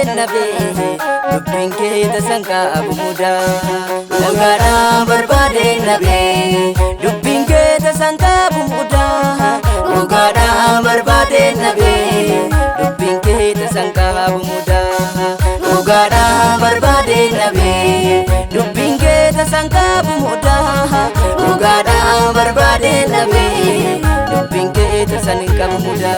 nabe dubbiin kee tasanka abumuda dhugaadha barbaade nabe dubbiin kee tasanka abumuda dhugaadha barbaade nabe dubbiin kee tasanka abumuda dhugaadha barbaade nabe dubbiin kee tasanka abumuda dhugaadha barbaade nabe dubbiin kee tasanka abumuda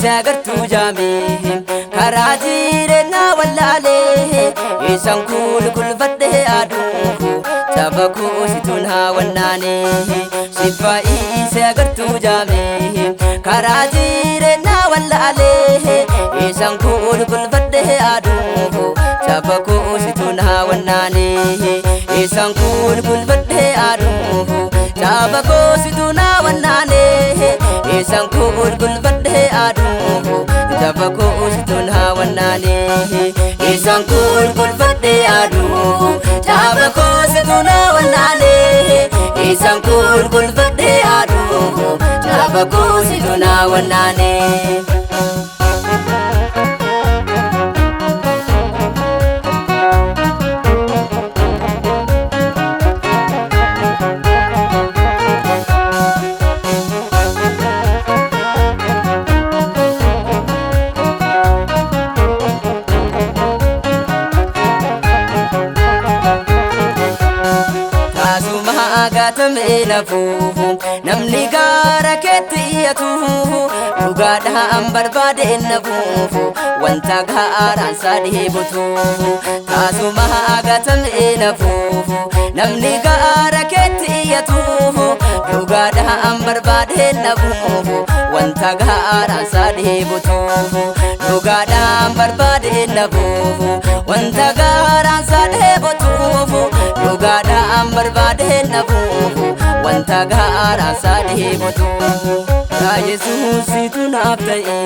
Sagartuu jaamee karaa jireenyaa wallaalee isaan kulfadhee aduufu tapha kuusituun haawwannaanee sifaa'ii sagartuu jaamee karaa jireenyaa wallaalee isaan kulfadhee aduufu tapha kuusituun haawwannaanee isaan kulfadhee aduufu tapha kuusituun haawwannaanee isaan kulfadhee aduufu tapha kuusituun haawwannaanee isaan kulfadhee aduufu tapha kuusituun haawwannaanee isaan kulfadhee aduufu tapha kuusituun haawwannaanee Gaatame nafuufu namni gaara keetti iyyatuufu dhugaadhaan barbaade nafuufu wanta gaaraan sadii butuufu taasuma gaatame nafuufu namni gaara keetti iyyatuufu dhugaadhaan barbaade nafuufu wanta gaaraan sadii butuufu dhugaadhaan barbaade nafuufu wanta gaaraan sadii butuufu dhugaadhaan barbaade nafuufu wanta gaaraan sadii butuufu yaa Yesuusitu naaf ta'e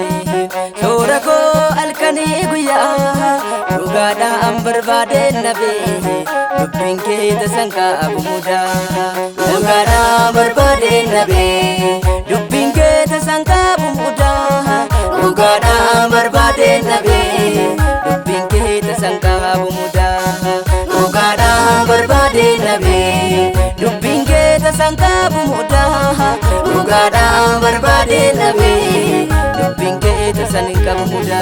soora koo halkanii guyyaa dhugaadhaan barbaade nabe dubbiin kee tasanka abumuda dhugaadhaan barbaade nabe dubbiin kee tasanka abumuda dhugaadhaan barbaade nabe dubbiin kee tasanka abumuda dhugaadhaan barbaade nabe dubbiin kee tasanka abumuda dhugaadhaan barbaade nabe dubbiin kee tasanka abumuda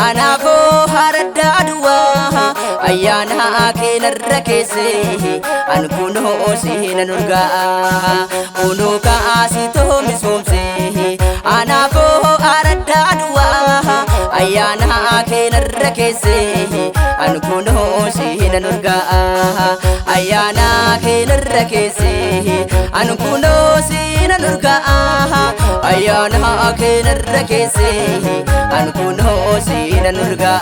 anaafoo haradda aduwaa ayyaana keenarra keessee an kunoo siinan urgaa kunoo kaasitoo misoomsee anaafoo haradda aduwaa ayyaana keenarra keessee an kunoo siinan urgaa ayyaana keenarra keessee an kunoo siinan urgaa ayyaana keenarra keessee an kunoo siinan urgaa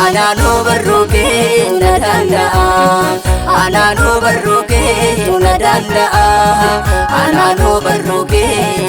anaanoo barruu kee na danda'a anaanoo barruu kee na danda'a anaanoo barruu kee